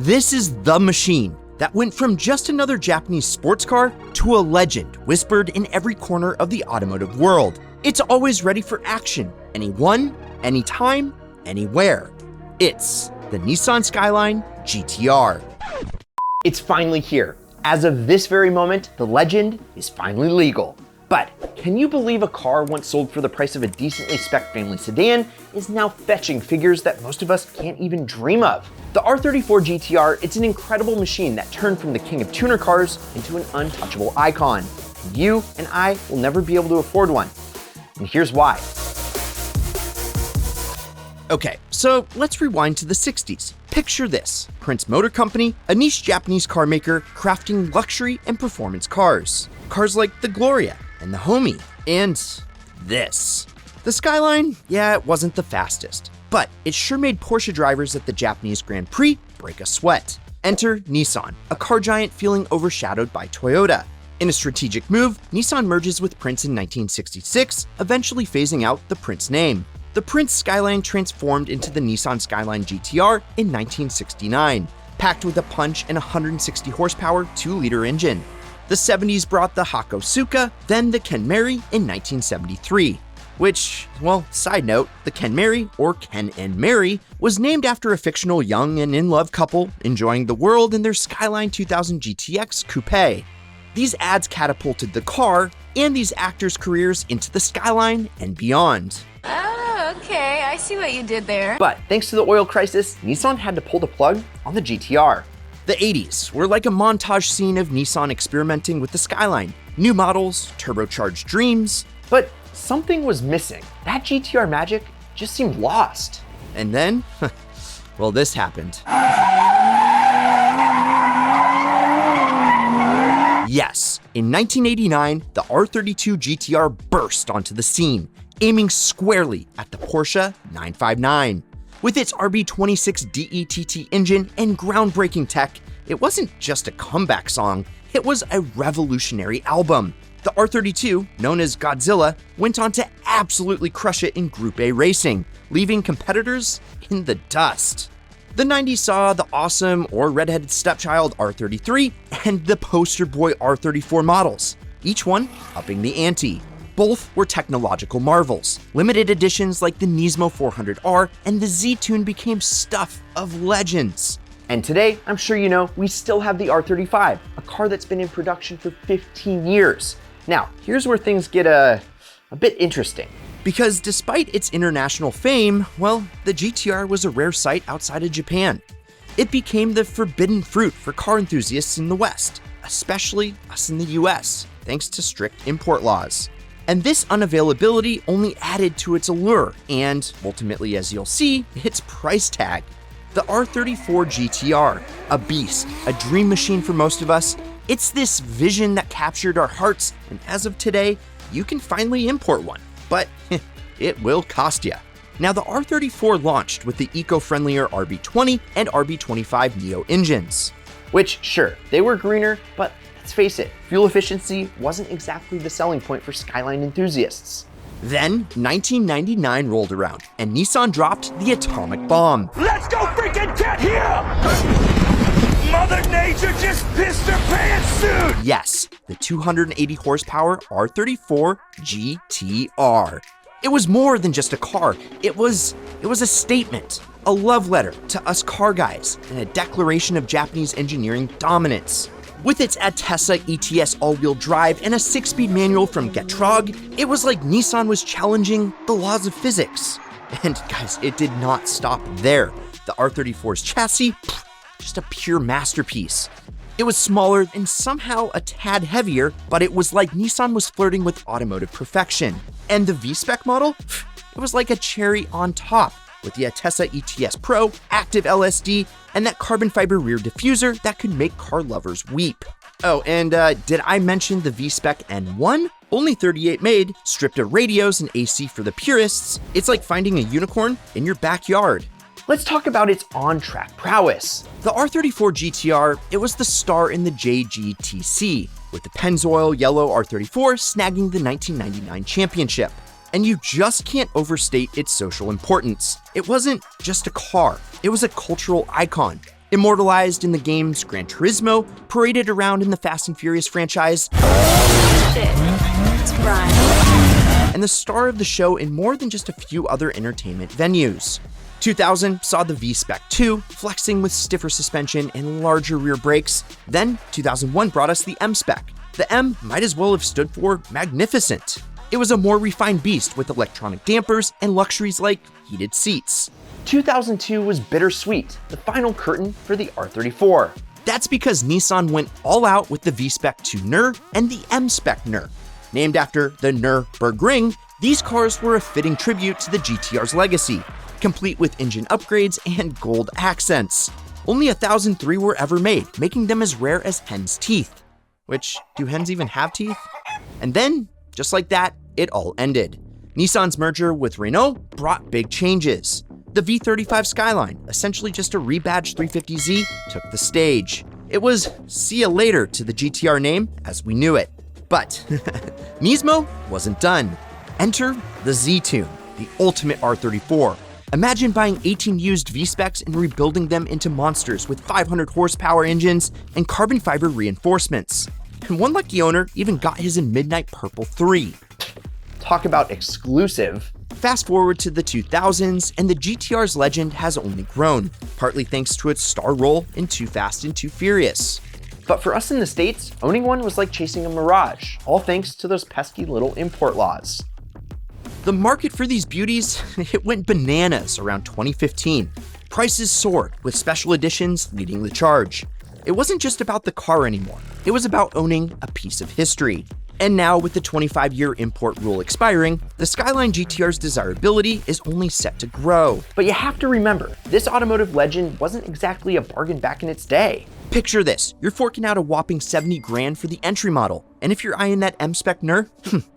This is the machine that went from just another Japanese sports car to a legend whispered in every corner of the automotive world. It's always ready for action, anyone, anytime, anywhere. It's the Nissan Skyline GTR. It's finally here. As of this very moment, the legend is finally legal. But can you believe a car once sold for the price of a decently spec'd family sedan is now fetching figures that most of us can't even dream of? The R34 GTR, it's an incredible machine that turned from the king of tuner cars into an untouchable icon. You and I will never be able to afford one. And here's why. Okay, so let's rewind to the 60s. Picture this: Prince Motor Company, a niche Japanese car maker crafting luxury and performance cars. Cars like the Gloria and the Homie, and this. The Skyline, yeah, it wasn't the fastest, but it sure made Porsche drivers at the Japanese Grand Prix break a sweat. Enter Nissan, a car giant feeling overshadowed by Toyota. In a strategic move, Nissan merges with Prince in 1966, eventually phasing out the Prince name. The Prince Skyline transformed into the Nissan Skyline GTR in 1969, packed with a punch and 160 horsepower 2-liter engine. The 70s brought the Hakosuka, then the Kenmeri in 1973. Which, well, side note, the Kenmeri, or Ken and Mary, was named after a fictional young and in-love couple enjoying the world in their Skyline 2000 GTX Coupe. These ads catapulted the car and these actors' careers into the Skyline and beyond. Oh, okay, I see what you did there. But thanks to the oil crisis, Nissan had to pull the plug on the GTR. The 80s were like a montage scene of Nissan experimenting with the Skyline. New models, turbocharged dreams. But something was missing. That GTR magic just seemed lost. And then, well, this happened. Yes, in 1989, the R32 GTR burst onto the scene, aiming squarely at the Porsche 959. With its RB26 DETT engine and groundbreaking tech, it wasn't just a comeback song, it was a revolutionary album. The R32, known as Godzilla, went on to absolutely crush it in Group A racing, leaving competitors in the dust. The 90s saw the awesome or redheaded stepchild R33 and the poster boy R34 models, each one upping the ante. Both were technological marvels. Limited editions like the Nismo 400R and the Z-Tune became stuff of legends. And today, I'm sure you know, we still have the R35, a car that's been in production for 15 years. Now, here's where things get a bit interesting. Because despite its international fame, well, the GTR was a rare sight outside of Japan. It became the forbidden fruit for car enthusiasts in the West, especially us in the US, thanks to strict import laws. And this unavailability only added to its allure and, ultimately, as you'll see, its price tag. The R34 GTR, a beast, a dream machine for most of us, it's this vision that captured our hearts, and as of today, you can finally import one. But it will cost you. Now, the R34 launched with the eco-friendlier RB20 and RB25 Neo engines. Which, sure, they were greener, but let's face it, fuel efficiency wasn't exactly the selling point for Skyline enthusiasts. Then, 1999 rolled around, and Nissan dropped the atomic bomb. Let's go freaking get here! Mother Nature just pissed her pants soon! Yes, the 280 horsepower R34 GTR. It was more than just a car. It was a statement, a love letter to us car guys, and a declaration of Japanese engineering dominance. With its Atessa ETS all-wheel drive and a 6-speed manual from Getrag, it was like Nissan was challenging the laws of physics. And guys, it did not stop there. The R34's chassis, just a pure masterpiece. It was smaller and somehow a tad heavier, but it was like Nissan was flirting with automotive perfection. And the V-Spec model, it was like a cherry on top, with the Atessa ETS Pro, active LSD, and that carbon fiber rear diffuser that could make car lovers weep. Oh, and did I mention the V-Spec N1? Only 38 made, stripped of radios and AC for the purists. It's like finding a unicorn in your backyard. Let's talk about its on-track prowess. The R34 GTR, it was the star in the JGTC, with the Pennzoil Yellow R34 snagging the 1999 championship. And you just can't overstate its social importance. It wasn't just a car, it was a cultural icon. Immortalized in the games Gran Turismo, paraded around in the Fast and Furious franchise, Shit. It's Brian. and the star of the show in more than just a few other entertainment venues. 2000 saw the V-Spec 2 flexing with stiffer suspension and larger rear brakes. Then 2001 brought us the M-Spec. The M might as well have stood for magnificent. It was a more refined beast with electronic dampers and luxuries like heated seats. 2002 was bittersweet, the final curtain for the R34. That's because Nissan went all out with the V-Spec 2 NER and the M-Spec NER. Named after the Nürburgring, these cars were a fitting tribute to the GTR's legacy, complete with engine upgrades and gold accents. Only 1,003 were ever made, making them as rare as hen's teeth. Which, do hens even have teeth? And then, just like that, it all ended. Nissan's merger with Renault brought big changes. The V35 Skyline, essentially just a rebadged 350Z, took the stage. It was see ya later to the GTR name as we knew it. But Nismo wasn't done. Enter the Z-Tune, the ultimate R34. Imagine buying 18 used V-Specs and rebuilding them into monsters with 500 horsepower engines and carbon fiber reinforcements. And one lucky owner even got his in Midnight Purple 3. Talk about exclusive. Fast forward to the 2000s, and the GTR's legend has only grown, partly thanks to its star role in Too Fast and Too Furious. But for us in the States, owning one was like chasing a mirage, all thanks to those pesky little import laws. The market for these beauties, it went bananas around 2015. Prices soared, with special editions leading the charge. It wasn't just about the car anymore, it was about owning a piece of history. And now, with the 25-year import rule expiring, the Skyline GTR's desirability is only set to grow. But you have to remember, this automotive legend wasn't exactly a bargain back in its day. Picture this, you're forking out a whopping 70 grand for the entry model, and if you're eyeing that M-Spec NER,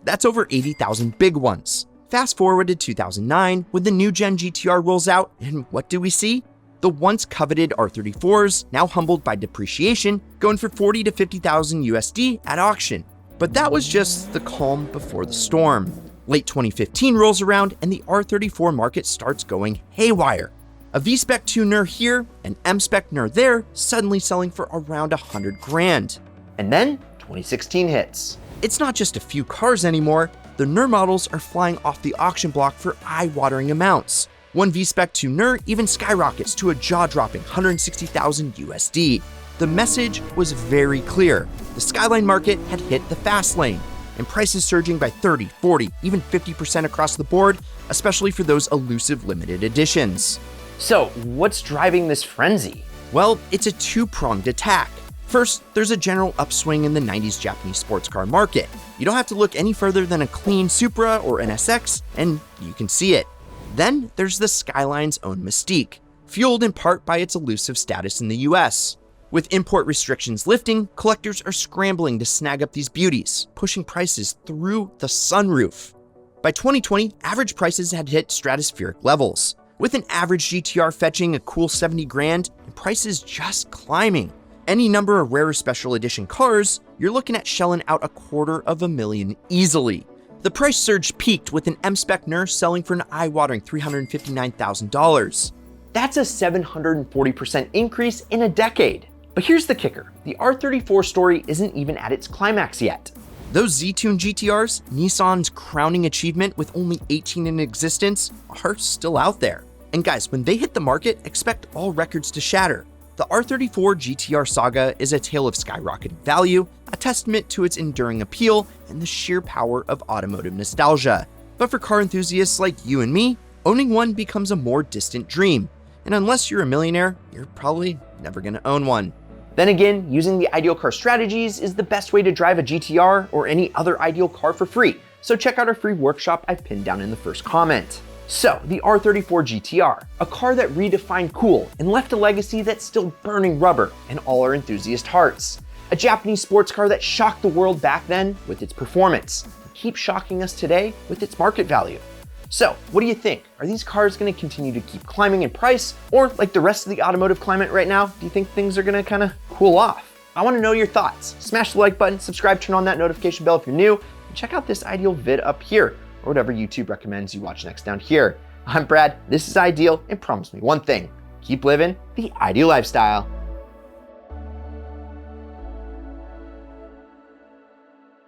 that's over 80,000 big ones. Fast forward to 2009, when the new gen GTR rolls out, and what do we see? The once coveted R34s, now humbled by depreciation, going for 40 to 50,000 USD at auction. But that was just the calm before the storm. Late 2015 rolls around and the R34 market starts going haywire. A V-Spec 2 NER here, an M-Spec NER there, suddenly selling for around 100 grand. And then 2016 hits. It's not just a few cars anymore, the NER models are flying off the auction block for eye-watering amounts. One V-Spec 2 NER even skyrockets to a jaw-dropping 160,000 USD. The message was very clear. The Skyline market had hit the fast lane, and prices surging by 30, 40, even 50% across the board, especially for those elusive limited editions. So, what's driving this frenzy? Well, it's a two-pronged attack. First, there's a general upswing in the 90s Japanese sports car market. You don't have to look any further than a clean Supra or an SX, and you can see it. Then there's the Skyline's own mystique, fueled in part by its elusive status in the US. With import restrictions lifting, collectors are scrambling to snag up these beauties, pushing prices through the sunroof. By 2020, average prices had hit stratospheric levels, with an average GTR fetching a cool 70 grand and prices just climbing. Any number of rare special edition cars, you're looking at shelling out $250,000 easily. The price surge peaked with an M-Spec NER selling for an eye-watering $359,000. That's a 740% increase in a decade. But here's the kicker, the R34 story isn't even at its climax yet. Those Z-Tune GTRs, Nissan's crowning achievement with only 18 in existence, are still out there. And guys, when they hit the market, expect all records to shatter. The R34 GTR saga is a tale of skyrocketing value, a testament to its enduring appeal and the sheer power of automotive nostalgia. But for car enthusiasts like you and me, owning one becomes a more distant dream. And unless you're a millionaire, you're probably never gonna own one. Then again, using the ideal car strategies is the best way to drive a GTR or any other ideal car for free. So check out our free workshop I've pinned down in the first comment. So, the R34 GTR, a car that redefined cool and left a legacy that's still burning rubber in all our enthusiast hearts. A Japanese sports car that shocked the world back then with its performance, and keeps shocking us today with its market value. So, what do you think? Are these cars going to continue to keep climbing in price? Or, like the rest of the automotive climate right now, do you think things are going to kind of cool off? I want to know your thoughts. Smash the like button, subscribe, turn on that notification bell if you're new, and check out this ideal vid up here, or whatever YouTube recommends you watch next down here. I'm Brad, this is Ideal, and promise me one thing, keep living the ideal lifestyle.